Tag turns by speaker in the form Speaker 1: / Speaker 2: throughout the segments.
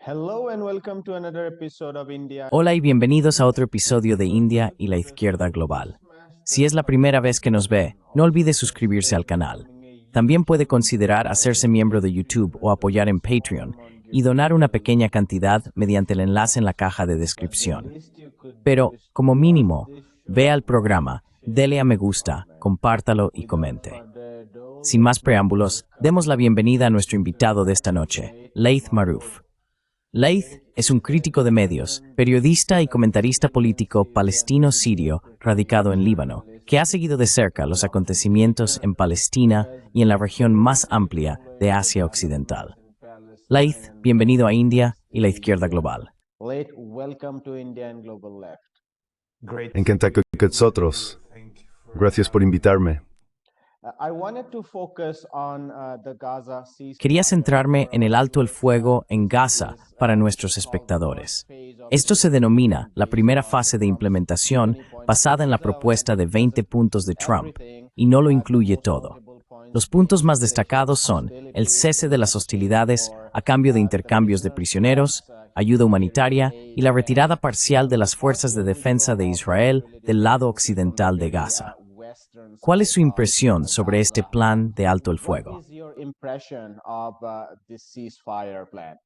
Speaker 1: Hello and welcome to another episode of India.
Speaker 2: Hola y bienvenidos a otro episodio de India y la Izquierda Global. Si es la primera vez que nos ve, no olvide suscribirse al canal. También puede considerar hacerse miembro de YouTube o apoyar en Patreon y donar una pequeña cantidad mediante el enlace en la caja de descripción. Pero, como mínimo, vea el programa, dele a me gusta, compártalo y comente. Sin más preámbulos, demos la bienvenida a nuestro invitado de esta noche, Laith Marouf. Laith es un crítico de medios, periodista y comentarista político palestino-sirio radicado en Líbano, que ha seguido de cerca los acontecimientos en Palestina y en la región más amplia de Asia Occidental. Laith, bienvenido a India y la Izquierda Global.
Speaker 1: Laith, welcome to India and Global Left.
Speaker 3: Encantado con vosotros. Gracias por invitarme.
Speaker 1: I wanted to focus on the Gaza ceasefire.
Speaker 2: Quería centrarme en el alto el fuego en Gaza para nuestros espectadores. Esto se denomina la primera fase de implementación basada en la propuesta de 20 puntos de Trump, y no lo incluye todo. Los puntos más destacados son el cese de las hostilidades a cambio de intercambios de prisioneros, ayuda humanitaria y la retirada parcial de las fuerzas de defensa de Israel del lado occidental de Gaza. ¿Cuál es su impresión sobre este plan de alto el fuego?
Speaker 1: What is your impression of this ceasefire plan?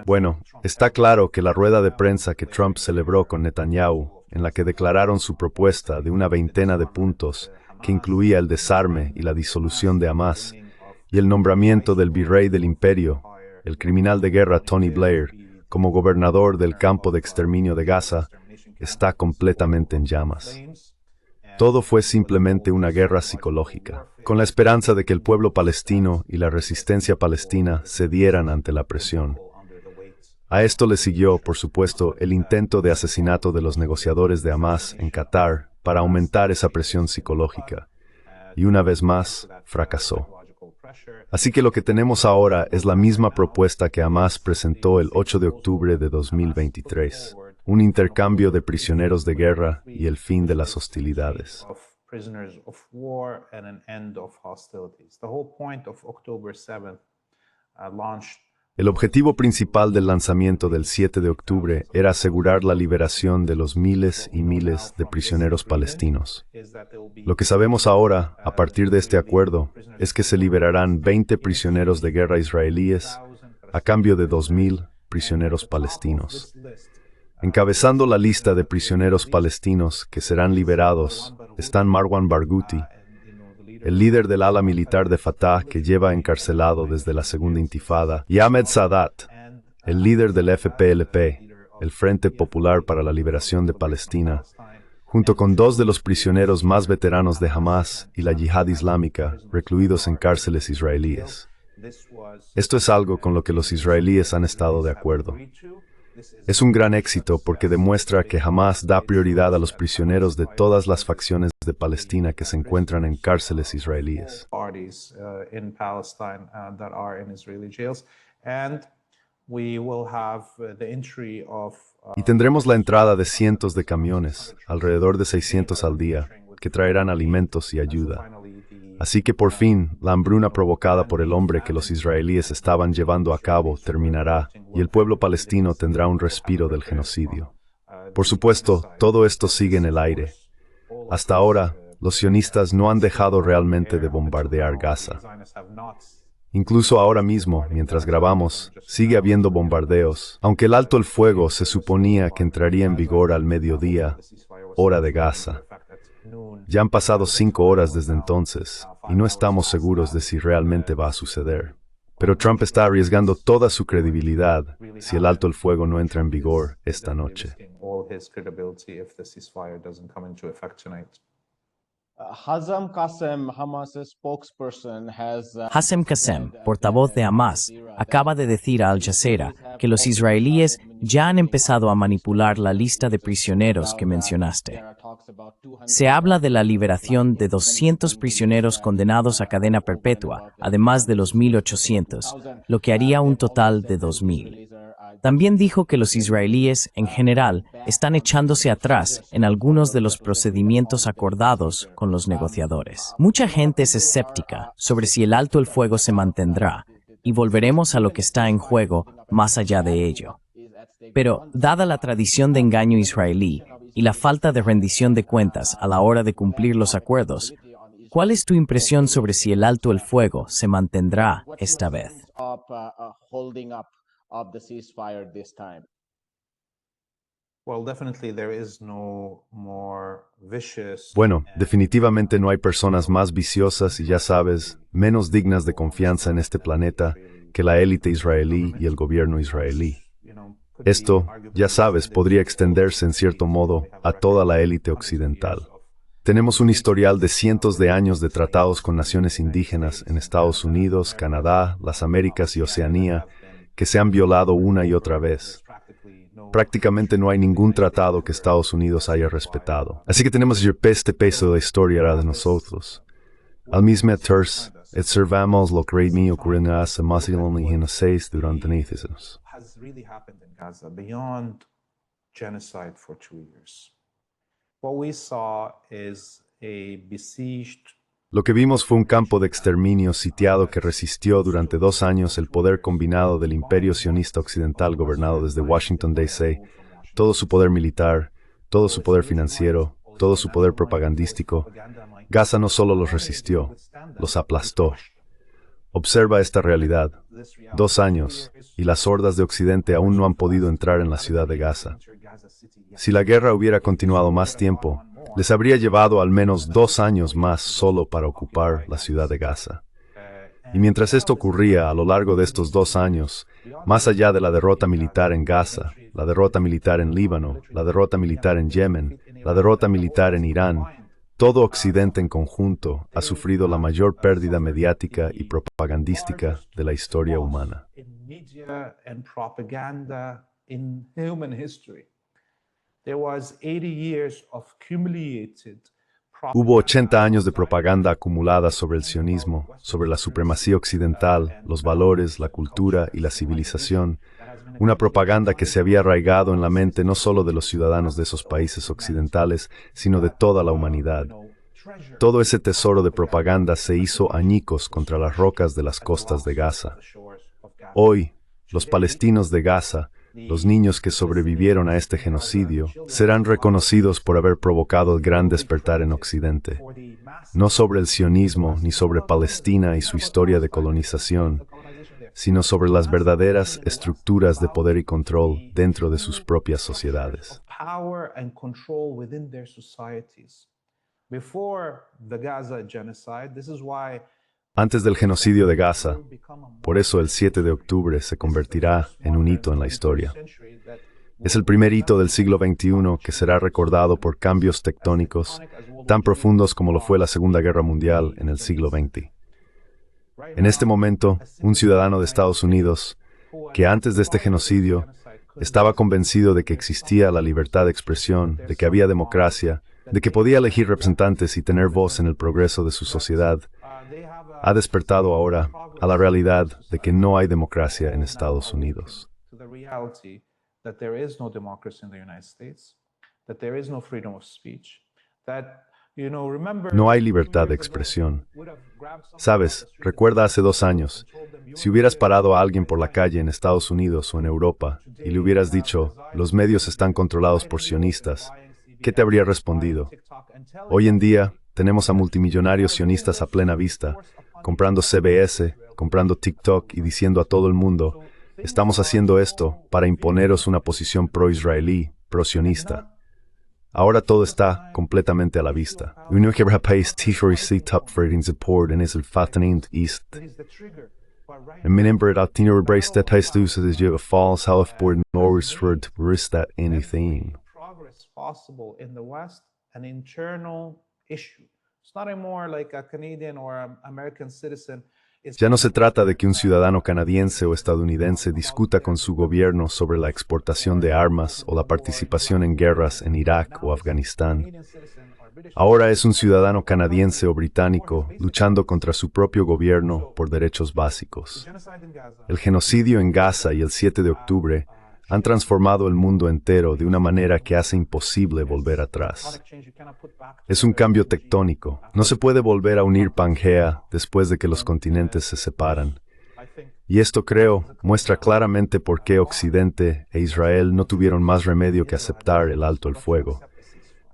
Speaker 3: Bueno, está claro que la rueda de prensa que Trump celebró con Netanyahu, en la que declararon su propuesta de una veintena de puntos, que incluía el desarme y la disolución de Hamas, y el nombramiento del virrey del imperio, el criminal de guerra Tony Blair, como gobernador del campo de exterminio de Gaza, está completamente en llamas. Todo fue simplemente una guerra psicológica, con la esperanza de que el pueblo palestino y la resistencia palestina cedieran ante la presión. A esto le siguió, por supuesto, el intento de asesinato de los negociadores de Hamas en Qatar para aumentar esa presión psicológica, y una vez más, fracasó. Así que lo que tenemos ahora es la misma propuesta que Hamas presentó el 8 de octubre de 2023, un intercambio de prisioneros de guerra y el fin de las hostilidades. El objetivo principal del lanzamiento del 7 de octubre era asegurar la liberación de los miles y miles de prisioneros palestinos. Lo que sabemos ahora, a partir de este acuerdo, es que se liberarán 20 prisioneros de guerra israelíes a cambio de 2.000 prisioneros palestinos. Encabezando la lista de prisioneros palestinos que serán liberados están Marwan Barghouti, el líder del ala militar de Fatah que lleva encarcelado desde la segunda intifada, y Ahmed Sadat, el líder del FPLP, el Frente Popular para la Liberación de Palestina, junto con dos de los prisioneros más veteranos de Hamas y la Yihad Islámica, recluidos en cárceles israelíes. Esto es algo con lo que los israelíes han estado de acuerdo. Es un gran éxito porque demuestra que Hamas da prioridad a los prisioneros de todas las facciones de Palestina que se encuentran en cárceles israelíes. Y tendremos la entrada de cientos de camiones, alrededor de 600 al día, que traerán alimentos y ayuda. Así que por fin, la hambruna provocada por el hombre que los israelíes estaban llevando a cabo terminará, y el pueblo palestino tendrá un respiro del genocidio. Por supuesto, todo esto sigue en el aire. Hasta ahora, los sionistas no han dejado realmente de bombardear Gaza. Incluso ahora mismo, mientras grabamos, sigue habiendo bombardeos, aunque el alto el fuego se suponía que entraría en vigor al mediodía, hora de Gaza. Ya han pasado 5 horas desde entonces, y no estamos seguros de si realmente va a suceder. Pero Trump está arriesgando toda su credibilidad si el alto el fuego no entra en vigor esta noche.
Speaker 1: Hazem Qassem, Hamas's spokesperson, has
Speaker 2: Hassem Qassem, portavoz de Hamas, acaba de decir a Al Jazeera que los israelíes ya han empezado a manipular la lista de prisioneros que mencionaste. Se habla de la liberación de 200 prisioneros condenados a cadena perpetua, además de los 1.800, lo que haría un total de 2.000. También dijo que los israelíes, en general, están echándose atrás en algunos de los procedimientos acordados con los negociadores. Mucha gente es escéptica sobre si el alto el fuego se mantendrá, y volveremos a lo que está en juego más allá de ello. Pero, dada la tradición de engaño israelí y la falta de rendición de cuentas a la hora de cumplir los acuerdos, ¿cuál es tu impresión sobre si el alto el fuego se mantendrá esta vez?
Speaker 3: Bueno, definitivamente no hay personas más viciosas y, ya sabes, menos dignas de confianza en este planeta que la élite israelí y el gobierno israelí. Esto, ya sabes, podría extenderse en cierto modo a toda la élite occidental. Tenemos un historial de cientos de años de tratados con naciones indígenas en Estados Unidos, Canadá, las Américas y Oceanía, que se han violado una y otra vez. Prácticamente no hay ningún tratado que Estados Unidos haya respetado. Así que tenemos este peso de la historia era de nosotros. Al mismo tiempo, observamos lo que me ocurrió hace más de 6 durante meses.
Speaker 4: Beyond genocide for 2 years. What we saw is a besieged.
Speaker 3: Lo que vimos fue un campo de exterminio sitiado que resistió durante 2 años el poder combinado del Imperio Sionista Occidental gobernado desde Washington, D.C., todo su poder militar, todo su poder financiero, todo su poder propagandístico. Gaza no solo los resistió, los aplastó. Observa esta realidad. 2 años, y las hordas de Occidente aún no han podido entrar en la ciudad de Gaza. Si la guerra hubiera continuado más tiempo, les habría llevado al menos 2 años más solo para ocupar la ciudad de Gaza. Y mientras esto ocurría a lo largo de estos 2 años, más allá de la derrota militar en Gaza, la derrota militar en Líbano, la derrota militar en Yemen, la derrota militar en Irán, todo Occidente en conjunto ha sufrido la mayor pérdida mediática y propagandística de la historia humana. Hubo 80 años de propaganda acumulada sobre el sionismo, sobre la supremacía occidental, los valores, la cultura y la civilización, una propaganda que se había arraigado en la mente no solo de los ciudadanos de esos países occidentales, sino de toda la humanidad. Todo ese tesoro de propaganda se hizo añicos contra las rocas de las costas de Gaza. Hoy, los palestinos de Gaza, los niños que sobrevivieron a este genocidio, serán reconocidos por haber provocado el gran despertar en Occidente. No sobre el sionismo ni sobre Palestina y su historia de colonización, sino sobre las verdaderas estructuras de poder y control dentro de sus propias sociedades. Antes del genocidio de Gaza, por eso el 7 de octubre se convertirá en un hito en la historia. Es el primer hito del siglo XXI que será recordado por cambios tectónicos tan profundos como lo fue la Segunda Guerra Mundial en el siglo XX. En este momento, un ciudadano de Estados Unidos, que antes de este genocidio estaba convencido de que existía la libertad de expresión, de que había democracia, de que podía elegir representantes y tener voz en el progreso de su sociedad, ha despertado ahora a la realidad de que no hay democracia en Estados Unidos. No hay libertad de expresión. Sabes, recuerda hace 2 años, si hubieras parado a alguien por la calle en Estados Unidos o en Europa y le hubieras dicho, los medios están controlados por sionistas, ¿qué te habría respondido? Hoy en día, tenemos a multimillonarios sionistas a plena vista, comprando CBS, comprando TikTok y diciendo a todo el mundo, estamos haciendo esto para imponeros una posición pro-israelí, pro-sionista. Ahora todo está completamente a la vista. Ya no se trata de que un ciudadano canadiense o estadounidense discuta con su gobierno sobre la exportación de armas o la participación en guerras en Irak o Afganistán. Ahora es un ciudadano canadiense o británico luchando contra su propio gobierno por derechos básicos. El genocidio en Gaza y el 7 de octubre Han transformado el mundo entero de una manera que hace imposible volver atrás. Es un cambio tectónico. No se puede volver a unir Pangea después de que los continentes se separan. Y esto, creo, muestra claramente por qué Occidente e Israel no tuvieron más remedio que aceptar el alto el fuego.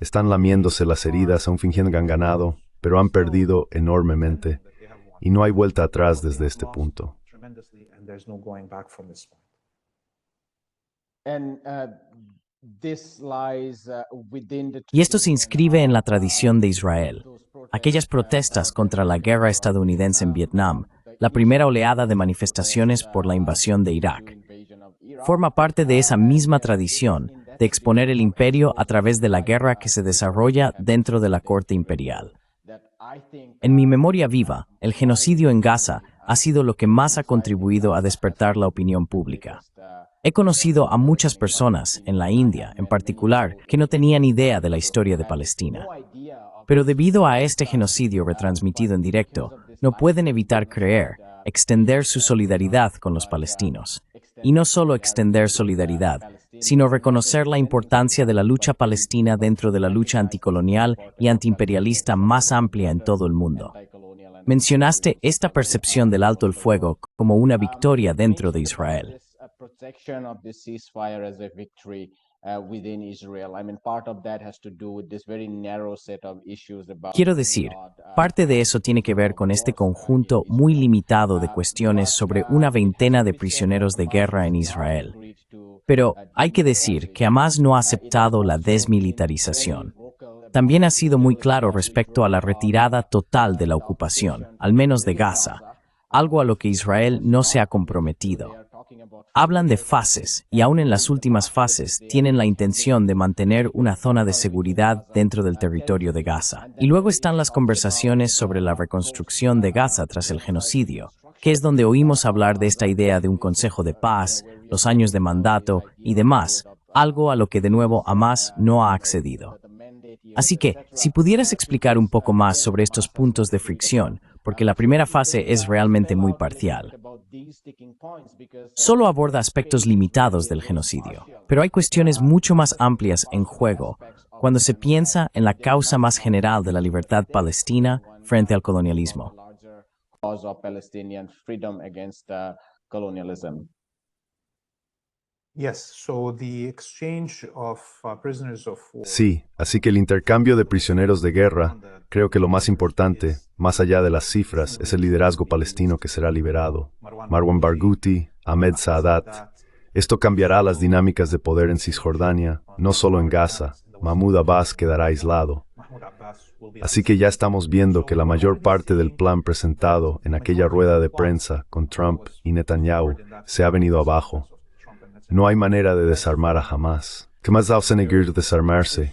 Speaker 3: Están lamiéndose las heridas aún fingiendo que han ganado, pero han perdido enormemente, y no hay vuelta atrás desde este punto.
Speaker 2: Y esto se inscribe en la tradición de Israel. Aquellas protestas contra la guerra estadounidense en Vietnam, la primera oleada de manifestaciones por la invasión de Irak, forma parte de esa misma tradición de exponer el imperio a través de la guerra que se desarrolla dentro de la corte imperial. En mi memoria viva, el genocidio en Gaza ha sido lo que más ha contribuido a despertar la opinión pública. He conocido a muchas personas, en la India en particular, que no tenían idea de la historia de Palestina. Pero debido a este genocidio retransmitido en directo, no pueden evitar extender su solidaridad con los palestinos. Y no solo extender solidaridad, sino reconocer la importancia de la lucha palestina dentro de la lucha anticolonial y antiimperialista más amplia en todo el mundo. Mencionaste esta percepción del alto el fuego como una victoria dentro de Israel. Quiero decir, parte de eso tiene que ver con este conjunto muy limitado de cuestiones sobre una veintena de prisioneros de guerra en Israel. Pero hay que decir que Hamás no ha aceptado la desmilitarización. También ha sido muy claro respecto a la retirada total de la ocupación, al menos de Gaza, algo a lo que Israel no se ha comprometido. Hablan de fases, y aún en las últimas fases tienen la intención de mantener una zona de seguridad dentro del territorio de Gaza. Y luego están las conversaciones sobre la reconstrucción de Gaza tras el genocidio, que es donde oímos hablar de esta idea de un consejo de paz, los años de mandato y demás, algo a lo que de nuevo Hamás no ha accedido. Así que, si pudieras explicar un poco más sobre estos puntos de fricción, porque la primera fase es realmente muy parcial. Solo aborda aspectos limitados del genocidio, pero hay cuestiones mucho más amplias en juego cuando se piensa en la causa más general de la libertad palestina frente al colonialismo.
Speaker 3: Sí, así que el intercambio de prisioneros de guerra, creo que lo más importante, más allá de las cifras, es el liderazgo palestino que será liberado. Marwan Barghouti, Ahmed Saadat. Esto cambiará las dinámicas de poder en Cisjordania, no solo en Gaza. Mahmoud Abbas quedará aislado. Así que ya estamos viendo que la mayor parte del plan presentado en aquella rueda de prensa con Trump y Netanyahu se ha venido abajo. No hay manera de desarmar a Hamás. ¿Qué más da conseguir desarmarse?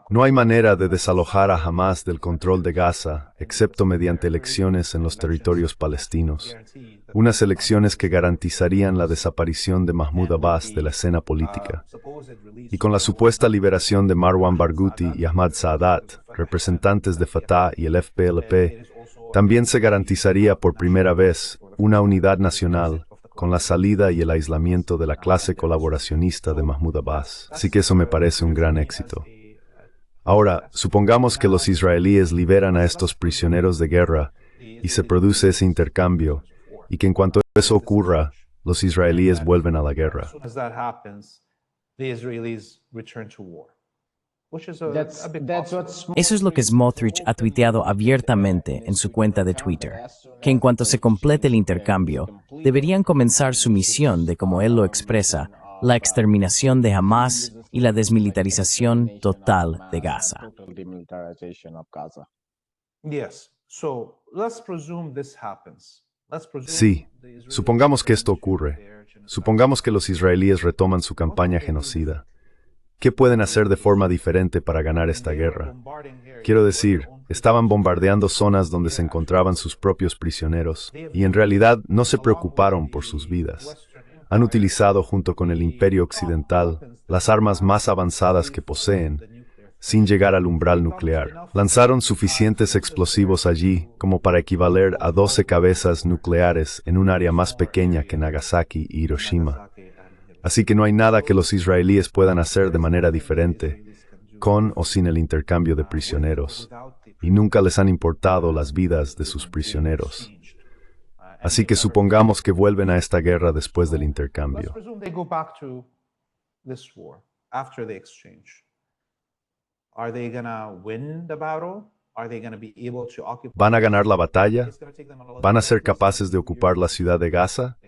Speaker 3: No hay manera de desalojar a Hamás del control de Gaza, excepto mediante elecciones en los territorios palestinos. Unas elecciones que garantizarían la desaparición de Mahmoud Abbas de la escena política. Y con la supuesta liberación de Marwan Barghouti y Ahmad Saadat, representantes de Fatah y el FPLP, también se garantizaría por primera vez una unidad nacional con la salida y el aislamiento de la clase colaboracionista de Mahmoud Abbas. Así que eso me parece un gran éxito. Ahora, supongamos que los israelíes liberan a estos prisioneros de guerra y se produce ese intercambio, y que en cuanto eso ocurra, los israelíes vuelven a la guerra.
Speaker 2: Eso es lo que Smotrich ha tuiteado abiertamente en su cuenta de Twitter, que en cuanto se complete el intercambio, deberían comenzar su misión de, como él lo expresa, la exterminación de Hamás y la desmilitarización total de Gaza.
Speaker 3: Sí, supongamos que esto ocurre. Supongamos que los israelíes retoman su campaña genocida. ¿Qué pueden hacer de forma diferente para ganar esta guerra? Quiero decir, estaban bombardeando zonas donde se encontraban sus propios prisioneros, y en realidad no se preocuparon por sus vidas. Han utilizado junto con el Imperio Occidental las armas más avanzadas que poseen, sin llegar al umbral nuclear. Lanzaron suficientes explosivos allí como para equivaler a 12 cabezas nucleares en un área más pequeña que Nagasaki y Hiroshima. Así que no hay nada que los israelíes puedan hacer de manera diferente, con o sin el intercambio de prisioneros, y nunca les han importado las vidas de sus prisioneros. Así que supongamos que vuelven a esta guerra después del intercambio. ¿Van a ganar la batalla? ¿Van a ser capaces de ocupar la ciudad de Gaza?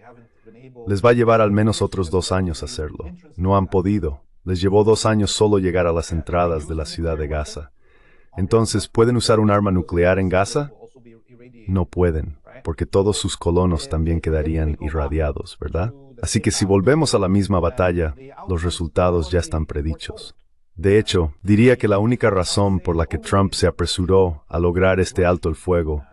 Speaker 3: Les va a llevar al menos otros 2 años hacerlo. No han podido. Les llevó 2 años solo llegar a las entradas de la ciudad de Gaza. Entonces, ¿pueden usar un arma nuclear en Gaza? No pueden, porque todos sus colonos también quedarían irradiados, ¿verdad? Así que si volvemos a la misma batalla, los resultados ya están predichos. De hecho, diría que la única razón por la que Trump se apresuró a lograr este alto el fuego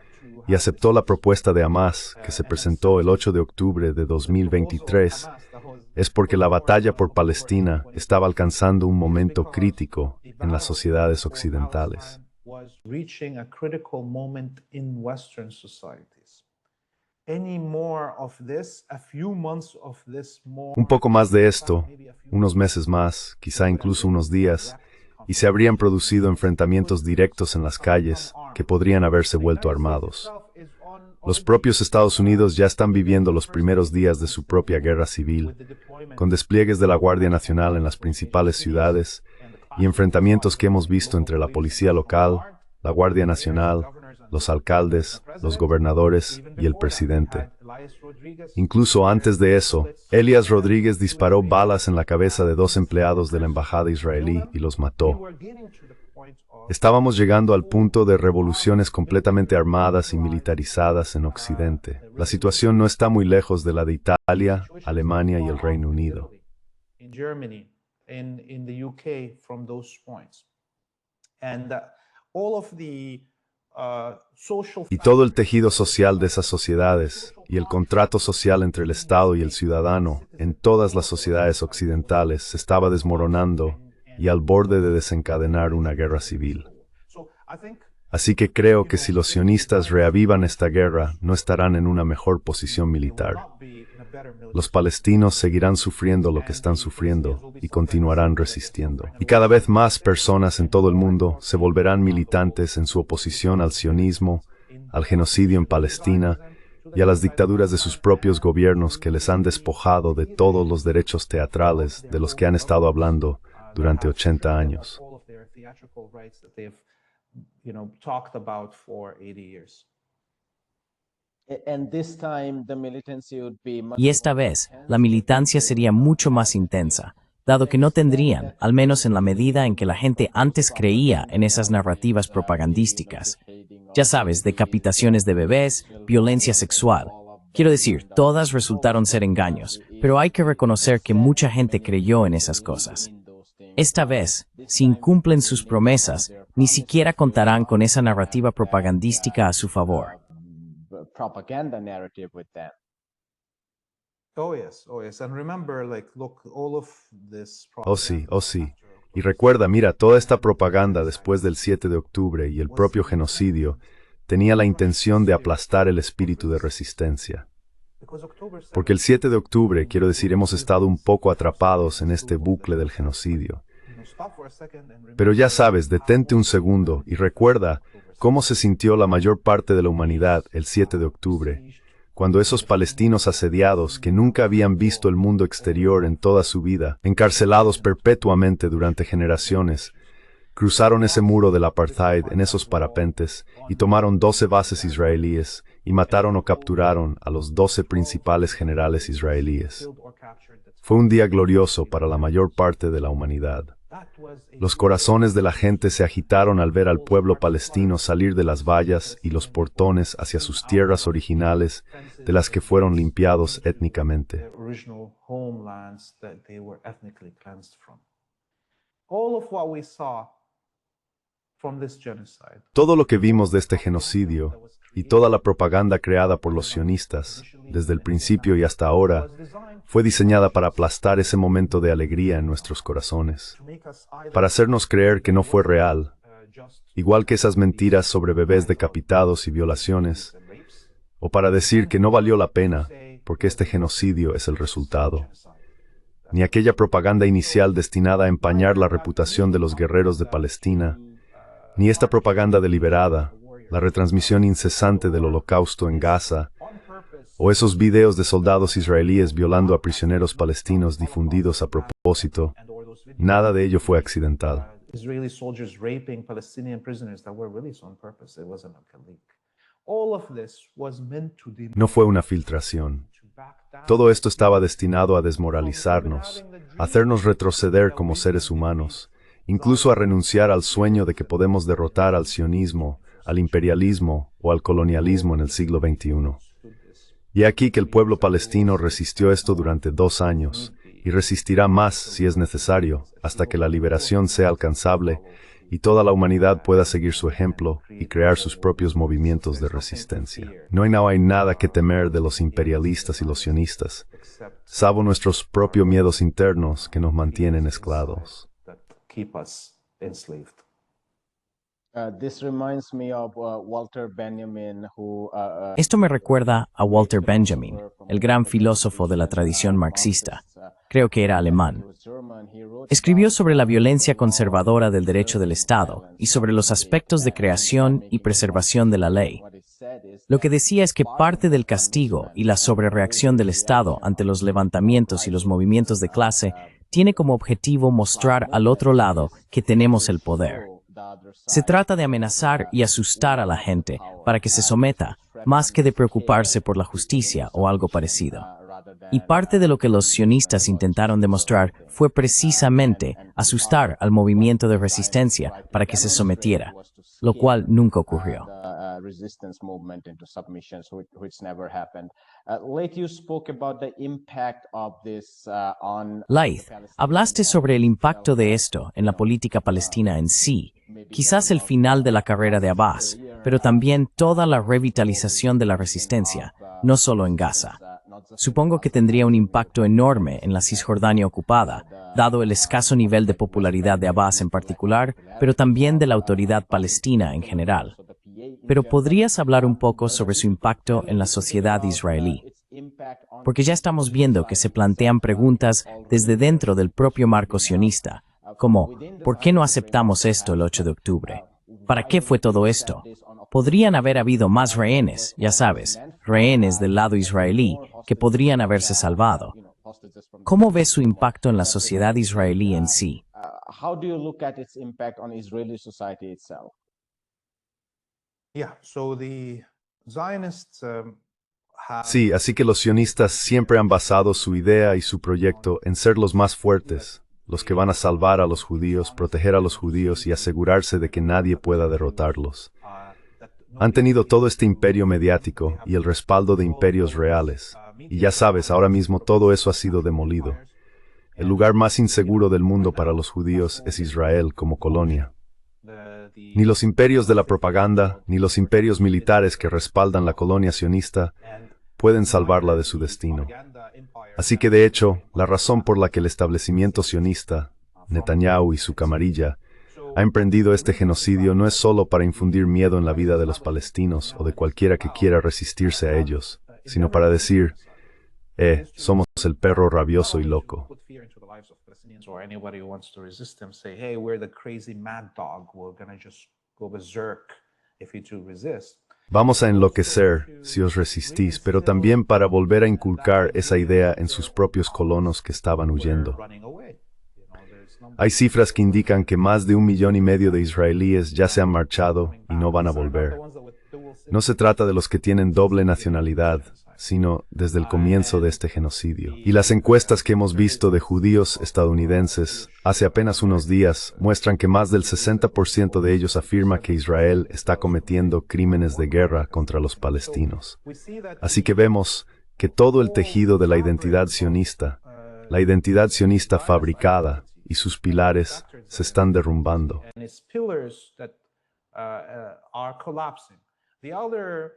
Speaker 3: y aceptó la propuesta de Hamas que se presentó el 8 de octubre de 2023 es porque la batalla por Palestina estaba alcanzando un momento crítico en las sociedades occidentales. Un poco más de esto, unos meses más, quizá incluso unos días, y se habrían producido enfrentamientos directos en las calles que podrían haberse vuelto armados. Los propios Estados Unidos ya están viviendo los primeros días de su propia guerra civil, con despliegues de la Guardia Nacional en las principales ciudades y enfrentamientos que hemos visto entre la policía local, la Guardia Nacional, los alcaldes, los gobernadores y el presidente. Incluso antes de eso, Elias Rodríguez disparó balas en la cabeza de 2 empleados de la embajada israelí y los mató. Estábamos llegando al punto de revoluciones completamente armadas y militarizadas en Occidente. La situación no está muy lejos de la de Italia, Alemania y el Reino Unido. Y todo el tejido social de esas sociedades y el contrato social entre el Estado y el ciudadano en todas las sociedades occidentales se estaba desmoronando y al borde de desencadenar una guerra civil. Así que creo que si los sionistas reavivan esta guerra, no estarán en una mejor posición militar. Los palestinos seguirán sufriendo lo que están sufriendo y continuarán resistiendo. Y cada vez más personas en todo el mundo se volverán militantes en su oposición al sionismo, al genocidio en Palestina y a las dictaduras de sus propios gobiernos que les han despojado de todos los derechos teatrales de los que han estado hablando durante 80 años.
Speaker 2: Y esta vez, la militancia sería mucho más intensa, dado que no tendrían, al menos en la medida en que la gente antes creía en esas narrativas propagandísticas. Ya sabes, decapitaciones de bebés, violencia sexual. Quiero decir, todas resultaron ser engaños, pero hay que reconocer que mucha gente creyó en esas cosas. Esta vez, si incumplen sus promesas, ni siquiera contarán con esa narrativa propagandística a su favor.
Speaker 3: Oh sí. Y recuerda, mira, toda esta propaganda después del 7 de octubre y el propio genocidio tenía la intención de aplastar el espíritu de resistencia. Porque el 7 de octubre, quiero decir, hemos estado un poco atrapados en este bucle del genocidio. Pero ya sabes, detente un segundo y recuerda cómo se sintió la mayor parte de la humanidad el 7 de octubre, cuando esos palestinos asediados que nunca habían visto el mundo exterior en toda su vida, encarcelados perpetuamente durante generaciones, cruzaron ese muro del apartheid en esos parapentes y tomaron 12 bases israelíes y mataron o capturaron a los 12 principales generales israelíes. Fue un día glorioso para la mayor parte de la humanidad. Los corazones de la gente se agitaron al ver al pueblo palestino salir de las vallas y los portones hacia sus tierras originales, de las que fueron limpiados étnicamente.
Speaker 4: from this genocide.
Speaker 3: Todo lo que vimos de este genocidio y toda la propaganda creada por los sionistas, desde el principio y hasta ahora, fue diseñada para aplastar ese momento de alegría en nuestros corazones, para hacernos creer que no fue real, igual que esas mentiras sobre bebés decapitados y violaciones, o para decir que no valió la pena porque este genocidio es el resultado, ni aquella propaganda inicial destinada a empañar la reputación de los guerreros de Palestina, ni esta propaganda deliberada, la retransmisión incesante del Holocausto en Gaza, o esos videos de soldados israelíes violando a prisioneros palestinos difundidos a propósito. Nada de ello fue accidental.
Speaker 4: Israeli soldiers raping Palestinian prisoners that were released on purpose. It wasn't like a leak. All of this was meant to
Speaker 3: No fue una filtración. Todo esto estaba destinado a desmoralizarnos, a hacernos retroceder como seres humanos, incluso a renunciar al sueño de que podemos derrotar al sionismo, al imperialismo o al colonialismo en el siglo XXI. Y aquí que el pueblo palestino resistió esto durante 2 años, y resistirá más si es necesario, hasta que la liberación sea alcanzable y toda la humanidad pueda seguir su ejemplo y crear sus propios movimientos de resistencia. No hay nada que temer de los imperialistas y los sionistas, salvo nuestros propios miedos internos que nos mantienen esclavos.
Speaker 1: This reminds me of Walter Benjamin, who
Speaker 2: Esto me recuerda a Walter Benjamin, el gran filósofo de la tradición marxista. Creo que era alemán. Escribió sobre la violencia conservadora del derecho del Estado y sobre los aspectos de creación y preservación de la ley. Lo que decía es que parte del castigo y la sobrereacción del Estado ante los levantamientos y los movimientos de clase tiene como objetivo mostrar al otro lado que tenemos el poder. Se trata de amenazar y asustar a la gente para que se someta, más que de preocuparse por la justicia o algo parecido. Y parte de lo que los sionistas intentaron demostrar fue precisamente asustar al movimiento de resistencia para que se sometiera, lo cual nunca ocurrió.
Speaker 1: resistance movement into submissions, which never happened. Late, you spoke about the impact of this on.
Speaker 2: Laith, hablaste sobre el impacto de esto en la política palestina en sí, quizás el final de la carrera de Abbas, pero también toda la revitalización de la resistencia, no solo en Gaza. Supongo que tendría un impacto enorme en la Cisjordania ocupada, dado el escaso nivel de popularidad de Abbas en particular, pero también de la autoridad palestina en general. Pero ¿podrías hablar un poco sobre su impacto en la sociedad israelí? Porque ya estamos viendo que se plantean preguntas desde dentro del propio marco sionista, como ¿por qué no aceptamos esto el 8 de octubre? ¿Para qué fue todo esto? Podrían haber habido más rehenes, ya sabes, rehenes del lado israelí, que podrían haberse salvado. ¿Cómo ves su impacto en la sociedad israelí en sí?
Speaker 1: How do you look at its impact on Israeli society itself?
Speaker 4: Yeah, so the Zionists have
Speaker 3: Sí, así que los sionistas siempre han basado su idea y su proyecto en ser los más fuertes, los que van a salvar a los judíos, proteger a los judíos y asegurarse de que nadie pueda derrotarlos. Han tenido todo este imperio mediático y el respaldo de imperios reales. Y ya sabes, ahora mismo todo eso ha sido demolido. El lugar más inseguro del mundo para los judíos es Israel como colonia. Ni los imperios de la propaganda, ni los imperios militares que respaldan la colonia sionista pueden salvarla de su destino. Así que de hecho, la razón por la que el establecimiento sionista, Netanyahu y su camarilla, ha emprendido este genocidio no es solo para infundir miedo en la vida de los palestinos o de cualquiera que quiera resistirse a ellos, sino para decir, somos el perro rabioso y loco.
Speaker 4: put fear into the lives of Palestinians or anybody who wants to resist them, say, hey, we're the crazy mad dog, we're gonna just go berserk if you do resist.
Speaker 3: Vamos a enloquecer si os resistís, pero también para volver a inculcar esa idea en sus propios colonos que estaban huyendo.
Speaker 4: Running away. You know, there's no
Speaker 3: Hay cifras que indican que más de 1,5 millones de israelíes ya se han marchado y no van a volver. No se trata de los que tienen doble nacionalidad, sino desde el comienzo de este genocidio. Y las encuestas que hemos visto de judíos estadounidenses hace apenas unos días muestran que más del 60% de ellos afirma que Israel está cometiendo crímenes de guerra contra los palestinos. Así que vemos que todo el tejido de la identidad sionista fabricada y sus pilares se están derrumbando.
Speaker 4: and its pillars that are collapsing. The other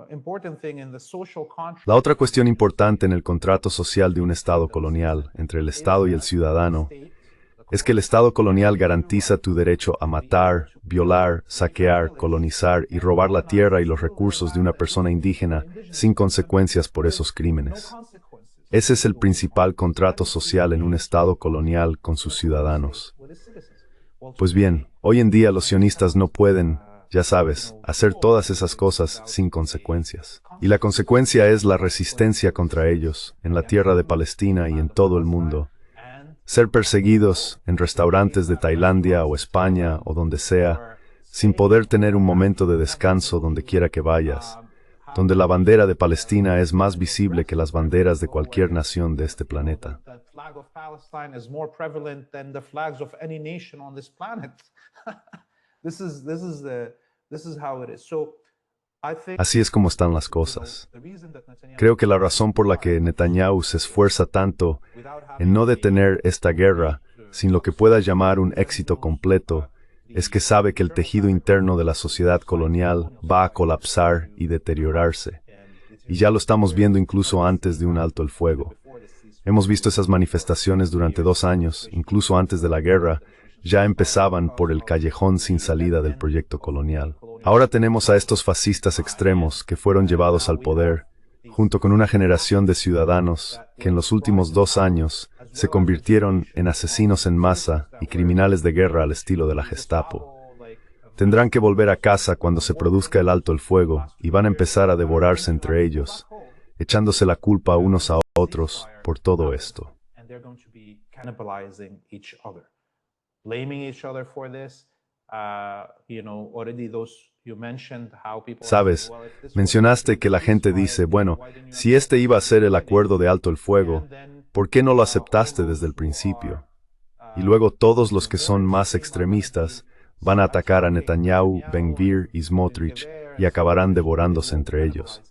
Speaker 4: important thing in the social contract.
Speaker 3: La otra cuestión importante en el contrato social de un Estado colonial entre el Estado y el ciudadano es que el Estado colonial garantiza tu derecho a matar, violar, saquear, colonizar y robar la tierra y los recursos de una persona indígena sin consecuencias por esos crímenes. Ese es el principal contrato social en un Estado colonial con sus ciudadanos. Pues bien, hoy en día los sionistas no pueden, ya sabes, hacer todas esas cosas sin consecuencias. Y la consecuencia es la resistencia contra ellos, en la tierra de Palestina y en todo el mundo. Ser perseguidos en restaurantes de Tailandia o España o donde sea, sin poder tener un momento de descanso donde quiera que vayas, donde la bandera de Palestina es más visible que las banderas de cualquier nación de este planeta.
Speaker 4: The flag of Palestine is more prevalent than the flags of any nation on this planet. This is how it is. So I think
Speaker 3: Así es como están las cosas.
Speaker 4: the reason that Netanyahu
Speaker 3: Creo que la razón por la que Netanyahu se esfuerza tanto en no detener esta guerra, sin lo que pueda llamar un éxito completo, es que sabe que el tejido interno de la sociedad colonial va a colapsar y deteriorarse. Y ya lo estamos viendo incluso antes de un alto el fuego. Hemos visto esas manifestaciones durante 2 años, incluso antes de la guerra, ya empezaban por el callejón sin salida del proyecto colonial. Ahora tenemos a estos fascistas extremos que fueron llevados al poder, junto con una generación de ciudadanos que en los últimos 2 años se convirtieron en asesinos en masa y criminales de guerra al estilo de la Gestapo. Tendrán que volver a casa cuando se produzca el alto el fuego y van a empezar a devorarse entre ellos, echándose la culpa unos a otros por todo esto.
Speaker 4: and they're going to be cannibalizing each other, blaming each other for this. Already those you mentioned how people.
Speaker 3: Sabes,
Speaker 4: Well, if this was
Speaker 3: mencionaste que la gente dice, bueno, si este iba a ser el acuerdo de alto el fuego, ¿por qué no lo aceptaste desde el principio? Y luego todos los que son más extremistas van a atacar a Netanyahu, Ben-Gvir y Smotrich y acabarán devorándose entre ellos.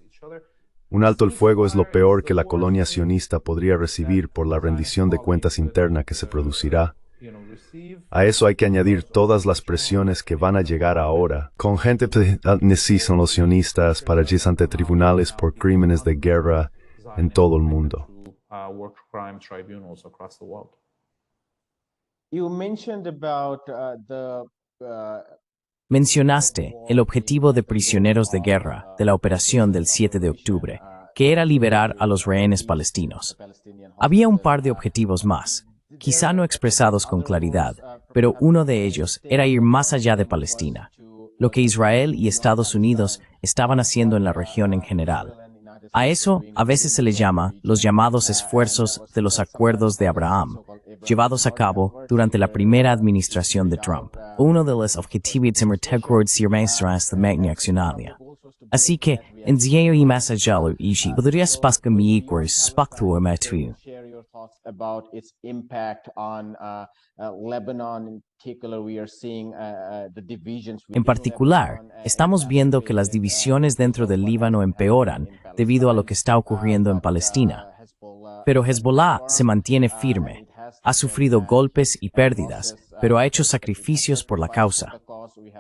Speaker 3: Un alto el fuego es lo peor que la colonia sionista podría recibir por la rendición de cuentas interna que se producirá. A eso hay que añadir todas las presiones que van a llegar ahora, con gente que necesitan los sionistas para ir ante tribunales por crímenes de guerra en todo el mundo.
Speaker 4: war crime tribunals across the world.
Speaker 1: You mentioned about
Speaker 2: Mencionaste el objetivo de prisioneros de guerra de la operación del 7 de octubre, que era liberar a los rehenes palestinos. Había un par de objetivos más, quizá no expresados con claridad, pero uno de ellos era ir más allá de Palestina, lo que Israel y Estados Unidos estaban haciendo en la región en general. A eso a veces se le llama los llamados esfuerzos de los acuerdos de Abraham, llevados a cabo durante la primera administración de Trump. Uno de los objetivos de de Magna Accionalia. Así que, en Zio y más allá lo ishi, podrías pasar mi spactu o matu.
Speaker 1: share your thoughts about its impact on Lebanon in particular. We are seeing the divisions.
Speaker 2: En particular, estamos viendo que las divisiones dentro del Líbano empeoran debido a lo que está ocurriendo en Palestina. Pero Hezbollah se mantiene firme, ha sufrido golpes y pérdidas, pero ha hecho sacrificios por la causa.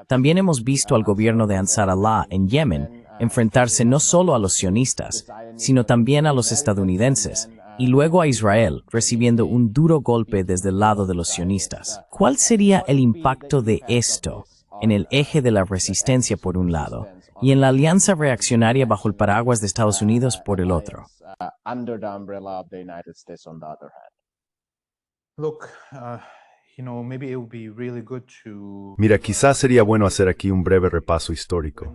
Speaker 2: También hemos visto al gobierno de Ansar Allah en Yemen enfrentarse no solo a los sionistas, sino también a los estadounidenses, y luego a Israel, recibiendo un duro golpe desde el lado de los sionistas. ¿Cuál sería el impacto de esto en el eje de la resistencia por un lado y en la alianza reaccionaria bajo el paraguas de Estados Unidos por el otro?
Speaker 1: Under the umbrella of the United States on the other hand.
Speaker 4: Look, maybe it would be really good to.
Speaker 3: Mira, quizás sería bueno hacer aquí un breve repaso histórico.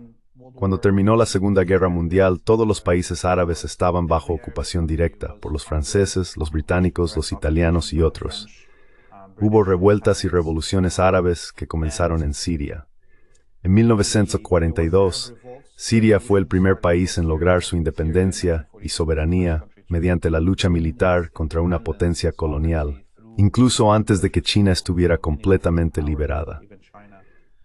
Speaker 3: Cuando terminó la Segunda Guerra Mundial, todos los países árabes estaban bajo ocupación directa por los franceses, los británicos, los italianos y otros. Hubo revueltas y revoluciones árabes que comenzaron en Siria. En 1942, Siria fue el primer país en lograr su independencia y soberanía mediante la lucha militar contra una potencia colonial, incluso antes de que China estuviera completamente liberada.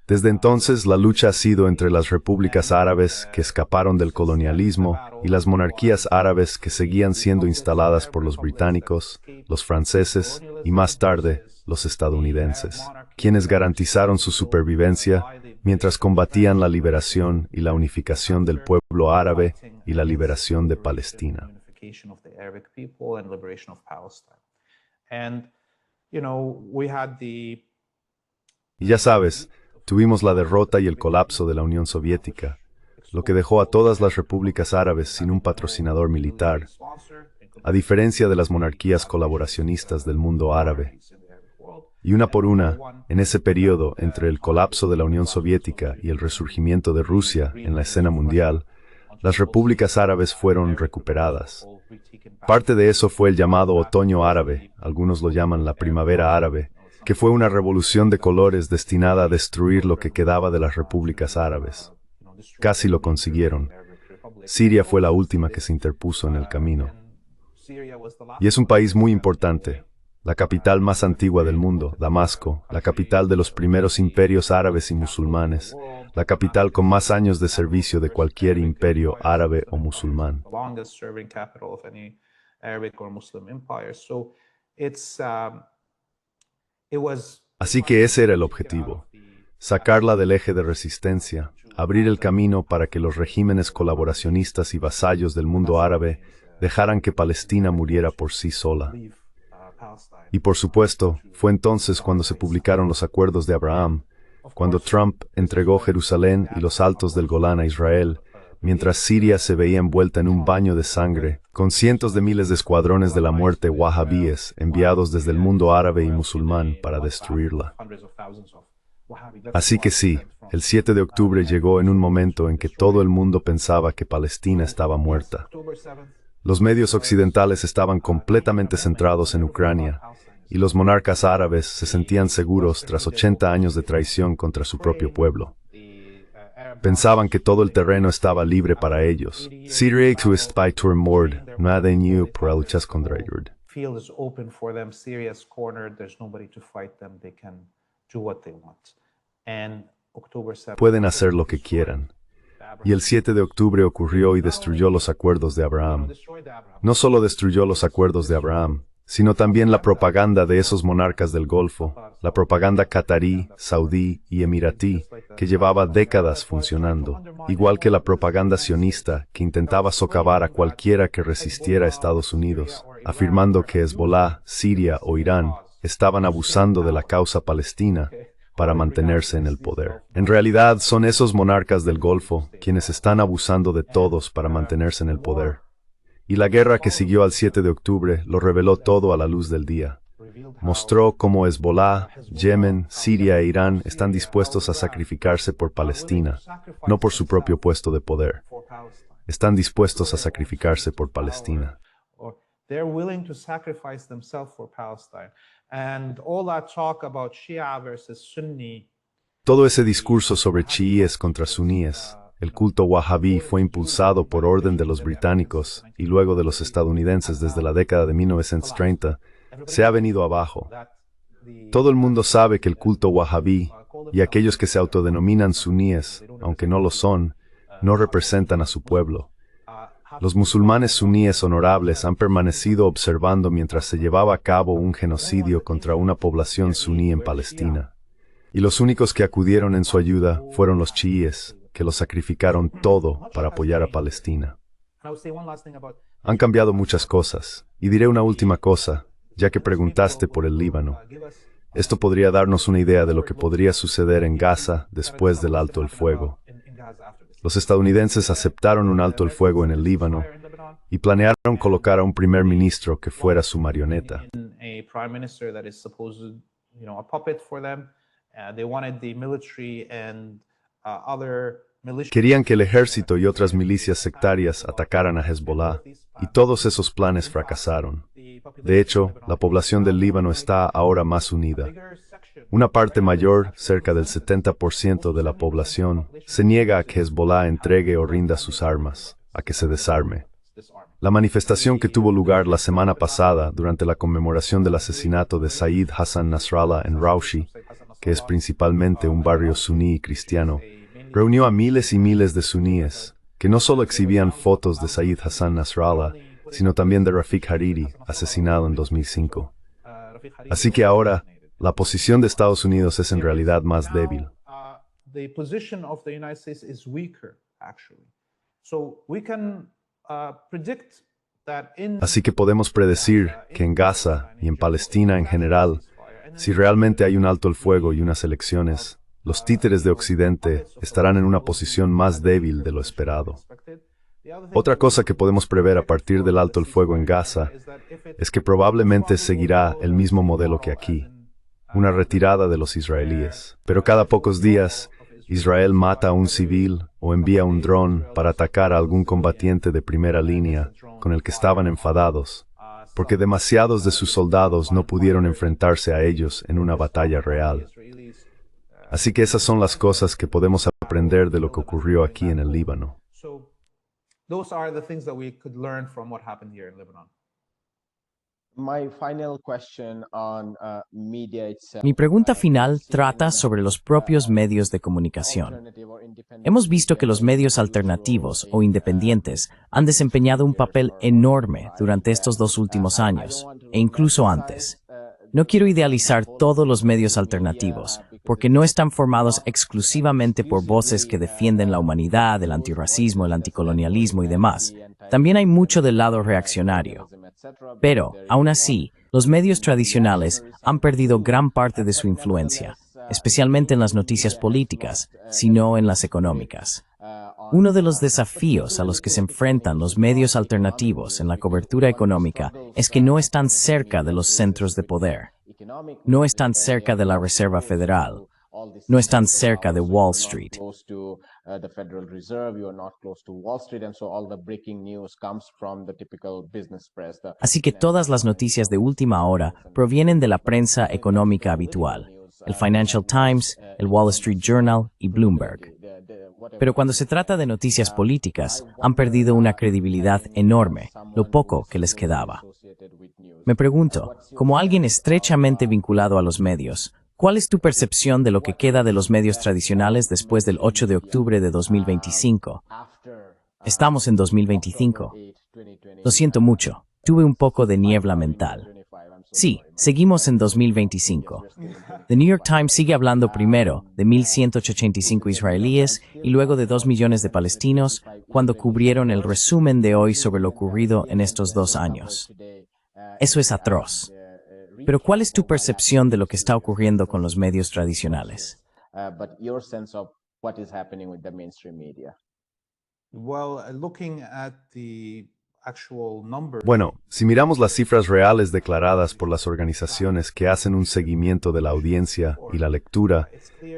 Speaker 3: Desde entonces, la lucha ha sido entre las repúblicas árabes que escaparon del colonialismo y las monarquías árabes que seguían siendo instaladas por los británicos, los franceses y más tarde los estadounidenses, quienes garantizaron su supervivencia mientras combatían la liberación y la unificación del pueblo árabe y la liberación de Palestina. Y ya sabes, tuvimos la derrota y el colapso de la Unión Soviética, lo que dejó a todas las repúblicas árabes sin un patrocinador militar, a diferencia de las monarquías colaboracionistas del mundo árabe. Y una por una, en ese periodo entre el colapso de la Unión Soviética y el resurgimiento de Rusia en la escena mundial, las repúblicas árabes fueron recuperadas. Parte de eso fue el llamado Otoño Árabe, algunos lo llaman la Primavera Árabe, que fue una revolución de colores destinada a destruir lo que quedaba de las repúblicas árabes. Casi lo consiguieron. Siria fue la última que se interpuso en el camino. Y es un país muy importante. La capital más antigua del mundo, Damasco, la capital de los primeros imperios árabes y musulmanes, la capital con más años de servicio de cualquier imperio árabe o musulmán. Así que ese era el objetivo, sacarla del eje de resistencia, abrir el camino para que los regímenes colaboracionistas y vasallos del mundo árabe dejaran que Palestina muriera por sí sola. Y por supuesto, fue entonces cuando se publicaron los acuerdos de Abraham, cuando Trump entregó Jerusalén y los altos del Golán a Israel, mientras Siria se veía envuelta en un baño de sangre, con cientos de miles de escuadrones de la muerte wahhabíes enviados desde el mundo árabe y musulmán para destruirla. Así que sí, el 7 de octubre llegó en un momento en que todo el mundo pensaba que Palestina estaba muerta. Los medios occidentales estaban completamente centrados en Ucrania, y los monarcas árabes se sentían seguros tras 80 años de traición contra su propio pueblo. Pensaban que todo el terreno estaba libre para ellos. Syria to spy tur mord, nada new para luchar contra ellos. Pueden hacer lo que quieran. Y el 7 de octubre ocurrió y destruyó los acuerdos de Abraham. No solo destruyó los acuerdos de Abraham, sino también la propaganda de esos monarcas del Golfo, la propaganda catarí, saudí y emiratí, que llevaba décadas funcionando, igual que la propaganda sionista que intentaba socavar a cualquiera que resistiera a Estados Unidos, afirmando que Hezbollah, Siria o Irán estaban abusando de la causa palestina para mantenerse en el poder. En realidad, son esos monarcas del Golfo quienes están abusando de todos para mantenerse en el poder. Y la guerra que siguió al 7 de octubre lo reveló todo a la luz del día. Mostró cómo Hezbollah, Yemen, Siria e Irán están dispuestos a sacrificarse por Palestina, no por su propio puesto de poder. Están dispuestos a sacrificarse por Palestina. Todo ese discurso sobre chiíes contra suníes, el culto wahhabí fue impulsado por orden de los británicos y luego de los estadounidenses desde la década de 1930, se ha venido abajo. Todo el mundo sabe que el culto wahhabí y aquellos que se autodenominan suníes, aunque no lo son, no representan a su pueblo. Los musulmanes suníes honorables han permanecido observando mientras se llevaba a cabo un genocidio contra una población suní en Palestina. Y los únicos que acudieron en su ayuda fueron los chiíes, que lo sacrificaron todo para apoyar a Palestina. Han cambiado muchas cosas, y diré una última cosa, ya que preguntaste por el Líbano. Esto podría darnos una idea de lo que podría suceder en Gaza después del alto el fuego. Los estadounidenses aceptaron un alto el fuego en el Líbano y planearon colocar a un primer ministro que fuera su marioneta. Querían que el ejército y otras milicias sectarias atacaran a Hezbollah, y todos esos planes fracasaron. De hecho, la población del Líbano está ahora más unida. Una parte mayor, cerca del 70% de la población, se niega a que Hezbollah entregue o rinda sus armas, a que se desarme. La manifestación que tuvo lugar la semana pasada durante la conmemoración del asesinato de Sayyid Hassan Nasrallah en Rawshi, que es principalmente un barrio suní y cristiano, reunió a miles y miles de suníes, que no solo exhibían fotos de Sayyid Hassan Nasrallah, sino también de Rafiq Hariri, asesinado en 2005. Así que ahora, la posición de Estados Unidos es en realidad más débil.
Speaker 4: the position of the United States is weaker, actually. So we can predict that in
Speaker 3: Así que podemos predecir que en Gaza y en Palestina en general, si realmente hay un alto el fuego y unas elecciones, los títeres de Occidente estarán en una posición más débil de lo esperado. Otra cosa que podemos prever a partir del alto el fuego en Gaza es que probablemente seguirá el mismo modelo que aquí, una retirada de los israelíes. Pero cada pocos días, Israel mata a un civil o envía un dron para atacar a algún combatiente de primera línea con el que estaban enfadados, porque demasiados de sus soldados no pudieron enfrentarse a ellos en una batalla real. Así que esas son las cosas que podemos aprender de lo que ocurrió aquí en el Líbano.
Speaker 4: So those are the things that we could learn from what happened here in Lebanon.
Speaker 1: My final question on media itself.
Speaker 2: Mi pregunta final trata sobre los propios medios de comunicación. Hemos visto que los medios alternativos o independientes han desempeñado un papel enorme durante estos 2 últimos años, e incluso antes. No quiero idealizar todos los medios alternativos, porque no están formados exclusivamente por voces que defienden la humanidad, el antirracismo, el anticolonialismo y demás. También hay mucho del lado reaccionario. Pero, aún así, los medios tradicionales han perdido gran parte de su influencia, especialmente en las noticias políticas, si no en las económicas. Uno de los desafíos a los que se enfrentan los medios alternativos en la cobertura económica es que no están cerca de los centros de poder, no están cerca de la Reserva Federal, no están cerca de Wall Street.
Speaker 1: The Federal Reserve, you are not close to Wall Street, and so all the breaking news comes from the typical business press.
Speaker 2: Así que todas las noticias de última hora provienen de la prensa económica habitual, el Financial Times, el Wall Street Journal y Bloomberg. Pero cuando se trata de noticias políticas, han perdido una credibilidad enorme, lo poco que les quedaba. Me pregunto, como alguien estrechamente vinculado a los medios, ¿cuál es tu percepción de lo que queda de los medios tradicionales después del 8 de octubre de 2025? Estamos en 2025. Lo siento mucho, tuve un poco de niebla mental. Sí, seguimos en 2025. The New York Times sigue hablando primero de 1.185 israelíes y luego de 2 millones de palestinos cuando cubrieron el resumen de hoy sobre lo ocurrido en estos 2 años. Eso es atroz. Pero ¿cuál es tu percepción de lo que está ocurriendo con los medios tradicionales?
Speaker 1: But your sense of what is happening with the mainstream media.
Speaker 4: Well, looking at the actual numbers.
Speaker 3: Bueno, si miramos las cifras reales declaradas por las organizaciones que hacen un seguimiento de la audiencia y la lectura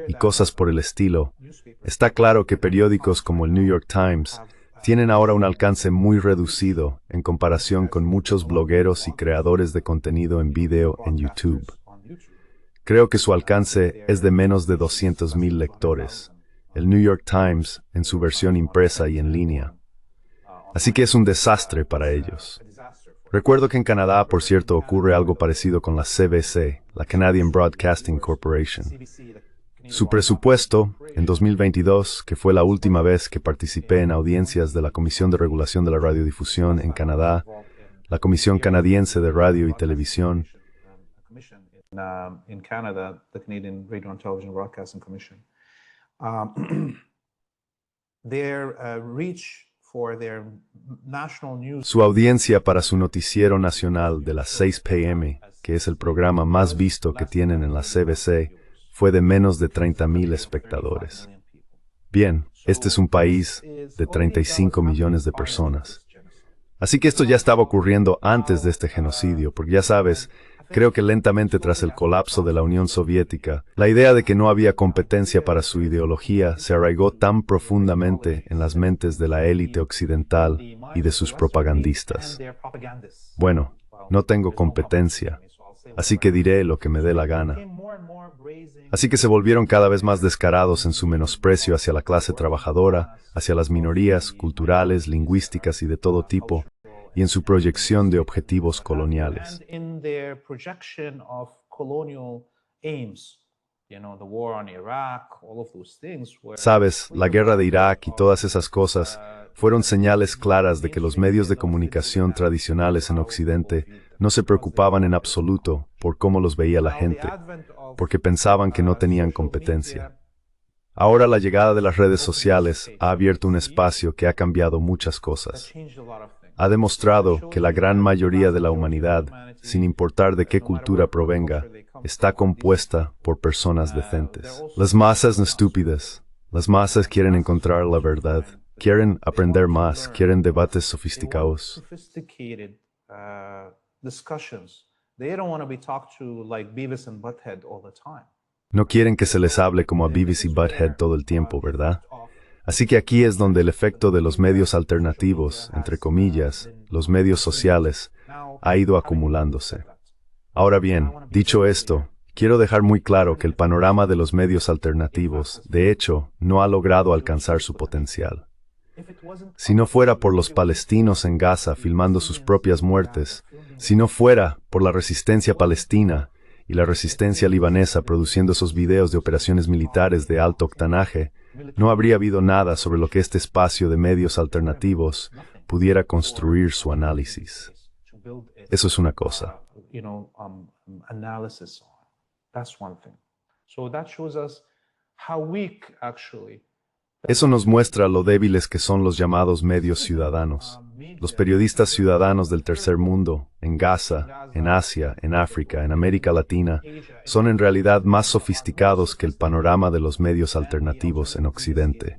Speaker 3: y cosas por el estilo, está claro que periódicos como el New York Times tienen ahora un alcance muy reducido en comparación con muchos blogueros y creadores de contenido en video en YouTube. Creo que su alcance es de menos de 200,000 lectores, el New York Times en su versión impresa y en línea. Así que es un desastre para ellos. Recuerdo que en Canadá, por cierto, ocurre algo parecido con la CBC, la Canadian Broadcasting Corporation. Su presupuesto, en 2022, que fue la última vez que participé en audiencias de la Comisión de Regulación de la Radiodifusión en Canadá, la Comisión Canadiense de Radio y Televisión,
Speaker 4: In Canada, the Canadian Radio and Television Broadcasting Commission, their reach for their national news.
Speaker 3: su audiencia para su noticiero nacional de las 6 p.m., que es el programa más visto que tienen en la CBC, fue de menos de 30,000 espectadores. Bien, este es un país de 35 millones de personas. Así que esto ya estaba ocurriendo antes de este genocidio, porque ya sabes, creo que lentamente tras el colapso de la Unión Soviética, la idea de que no había competencia para su ideología se arraigó tan profundamente en las mentes de la élite occidental y de sus propagandistas. Bueno, no tengo competencia, así que diré lo que me dé la gana. Así que se volvieron cada vez más descarados en su menosprecio hacia la clase trabajadora, hacia las minorías culturales, lingüísticas y de todo tipo, y en su proyección de objetivos coloniales. Sabes, la guerra de Irak y todas esas cosas fueron señales claras de que los medios de comunicación tradicionales en Occidente no se preocupaban en absoluto por cómo los veía la gente, porque pensaban que no tenían competencia. Ahora la llegada de las redes sociales ha abierto un espacio que ha cambiado muchas cosas. Ha demostrado que la gran mayoría de la humanidad, sin importar de qué cultura provenga, está compuesta por personas decentes. Las masas no estúpidas. Las masas quieren encontrar la verdad. Quieren aprender más, quieren debates sofisticados. No quieren que se les hable como a Beavis y Butthead todo el tiempo, ¿verdad? Así que aquí es donde el efecto de los medios alternativos, entre comillas, los medios sociales, ha ido acumulándose. Ahora bien, dicho esto, quiero dejar muy claro que el panorama de los medios alternativos, de hecho, no ha logrado alcanzar su potencial. Si no fuera por los palestinos en Gaza filmando sus propias muertes, si no fuera por la resistencia palestina y la resistencia libanesa produciendo esos videos de operaciones militares de alto octanaje, no habría habido nada sobre lo que este espacio de medios alternativos pudiera construir su análisis. Eso es una cosa. Eso nos muestra lo débiles que son los llamados medios ciudadanos. Los periodistas ciudadanos del tercer mundo, en Gaza, en Asia, en África, en América Latina, son en realidad más sofisticados que el panorama de los medios alternativos en Occidente.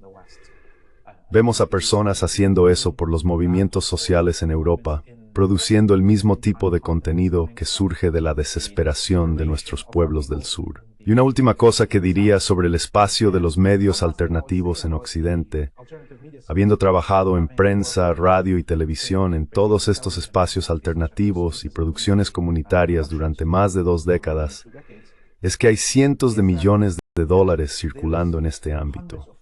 Speaker 3: Vemos a personas haciendo eso por los movimientos sociales en Europa, produciendo el mismo tipo de contenido que surge de la desesperación de nuestros pueblos del sur. Y una última cosa que diría sobre el espacio de los medios alternativos en Occidente, habiendo trabajado en prensa, radio y televisión en todos estos espacios alternativos y producciones comunitarias durante más de 2 décadas, es que hay cientos de millones de dólares circulando en este ámbito.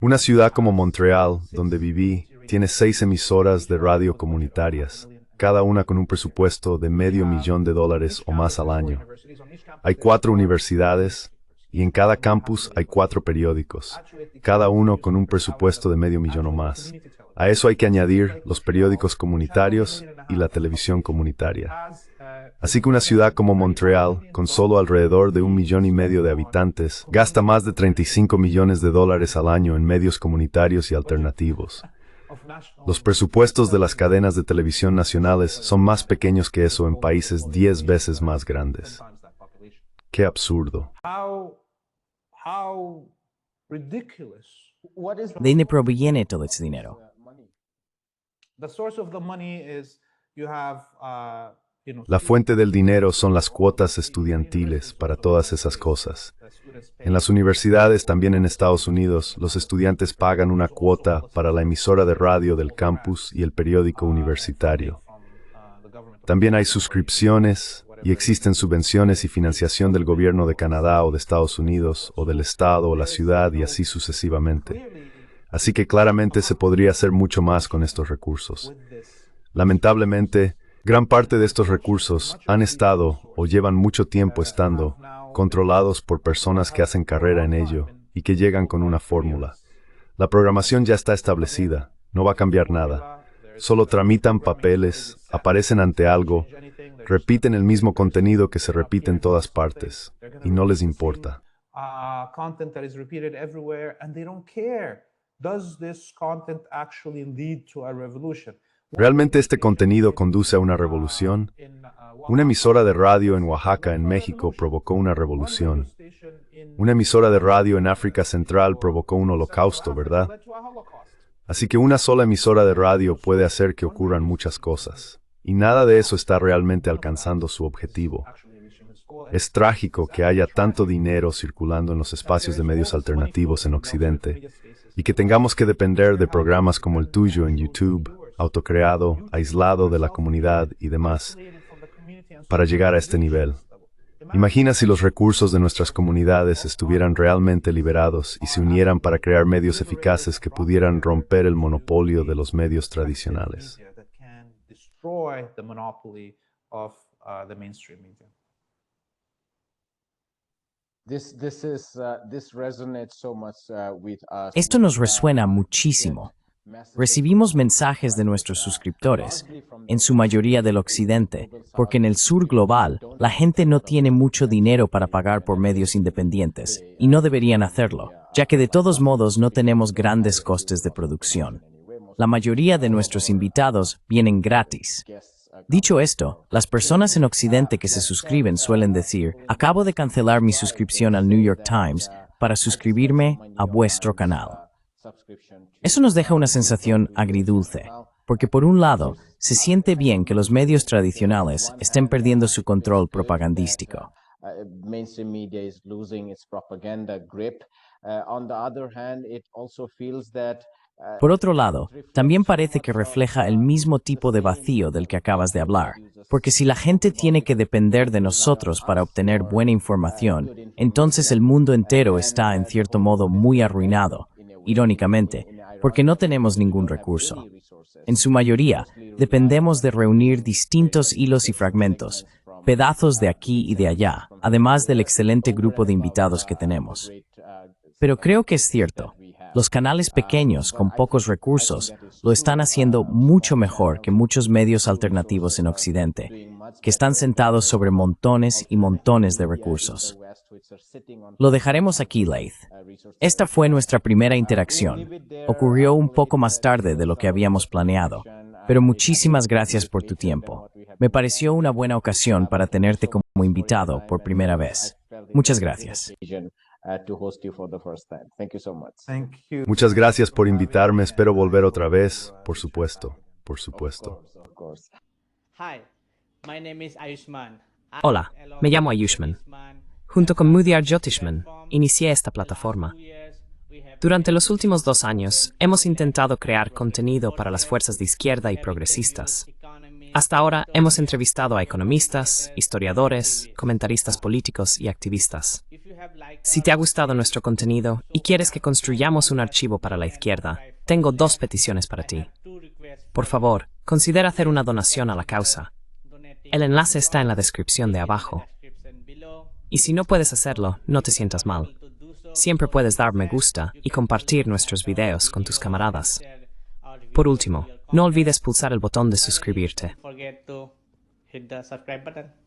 Speaker 3: Una ciudad como Montreal, donde viví, tiene 6 emisoras de radio comunitarias, cada una con un presupuesto de $500,000 o más al año. Hay 4 universidades y en cada campus hay 4 periódicos, cada uno con un presupuesto de $500,000 o más. A eso hay que añadir los periódicos comunitarios y la televisión comunitaria. Así que una ciudad como Montreal, con solo alrededor de 1,5 millones de habitantes, gasta más de $35 millones al año en medios comunitarios y alternativos. Los presupuestos de las cadenas de televisión nacionales son más pequeños que eso en países 10 veces más grandes. ¡Qué absurdo!
Speaker 2: ¿De dónde proviene todo ese dinero?
Speaker 3: La fuente del dinero son las cuotas estudiantiles para todas esas cosas. En las universidades, también en Estados Unidos, los estudiantes pagan una cuota para la emisora de radio del campus y el periódico universitario. También hay suscripciones y existen subvenciones y financiación del gobierno de Canadá o de Estados Unidos o del estado o la ciudad y así sucesivamente. Así que claramente se podría hacer mucho más con estos recursos. Lamentablemente, gran parte de estos recursos han estado o llevan mucho tiempo estando controlados por personas que hacen carrera en ello y que llegan con una fórmula. La programación ya está establecida, no va a cambiar nada. Solo tramitan papeles, aparecen ante algo, repiten el mismo contenido que se repite en todas partes y no les importa. ¿Realmente este contenido conduce a una revolución? Una emisora de radio en Oaxaca, en México, provocó una revolución. Una emisora de radio en África Central provocó un holocausto, ¿verdad? Así que una sola emisora de radio puede hacer que ocurran muchas cosas. Y nada de eso está realmente alcanzando su objetivo. Es trágico que haya tanto dinero circulando en los espacios de medios alternativos en Occidente y que tengamos que depender de programas como el tuyo en YouTube, autocreado, aislado de la comunidad y demás, para llegar a este nivel. Imagina si los recursos de nuestras comunidades estuvieran realmente liberados y se unieran para crear medios eficaces que pudieran romper el monopolio de los medios tradicionales.
Speaker 2: Esto nos resuena muchísimo. Recibimos mensajes de nuestros suscriptores en su mayoría del occidente, porque en el sur global la gente no tiene mucho dinero para pagar por medios independientes, y no deberían hacerlo, ya que de todos modos no tenemos grandes costes de producción. La mayoría de nuestros invitados vienen gratis. Dicho esto, las personas en Occidente que se suscriben suelen decir, acabo de cancelar mi suscripción al New York Times para suscribirme a vuestro canal. Eso nos deja una sensación agridulce, porque por un lado, se siente bien que los medios tradicionales estén perdiendo su control propagandístico.
Speaker 1: Mainstream media is losing its propaganda grip. On the other hand, it also feels that
Speaker 2: Por otro lado, también parece que refleja el mismo tipo de vacío del que acabas de hablar, porque si la gente tiene que depender de nosotros para obtener buena información, entonces el mundo entero está en cierto modo muy arruinado, irónicamente, porque no tenemos ningún recurso. En su mayoría, dependemos de reunir distintos hilos y fragmentos, pedazos de aquí y de allá, además del excelente grupo de invitados que tenemos. Pero creo que es cierto. Los canales pequeños, con pocos recursos, lo están haciendo mucho mejor que muchos medios alternativos en Occidente, que están sentados sobre montones y montones de recursos. Lo dejaremos aquí, Laith. Esta fue nuestra primera interacción. Ocurrió un poco más tarde de lo que habíamos planeado, pero muchísimas gracias por tu tiempo. Me pareció una buena ocasión para tenerte como invitado por primera vez. Muchas gracias.
Speaker 1: To host you for the first time. Thank you so much.
Speaker 4: Thank you.
Speaker 3: Muchas gracias por invitarme. Espero volver otra vez. Por supuesto. Por supuesto.
Speaker 1: Of course.
Speaker 5: Hi, my name is Ayushman.
Speaker 6: Hola, me llamo Ayushman. Junto con Mudyar Jyotishman, inicié esta plataforma. Durante los últimos 2 años, hemos intentado crear contenido para las fuerzas de izquierda y progresistas. Hasta ahora, hemos entrevistado a economistas, historiadores, comentaristas políticos y activistas. Si te ha gustado nuestro contenido y quieres que construyamos un archivo para la izquierda, tengo 2 peticiones para ti. Por favor, considera hacer una donación a la causa. El enlace está en la descripción de abajo. Y si no puedes hacerlo, no te sientas mal. Siempre puedes dar me gusta y compartir nuestros videos con tus camaradas. Por último, no olvides pulsar el botón de suscribirte.
Speaker 5: Forget to hit the subscribe button.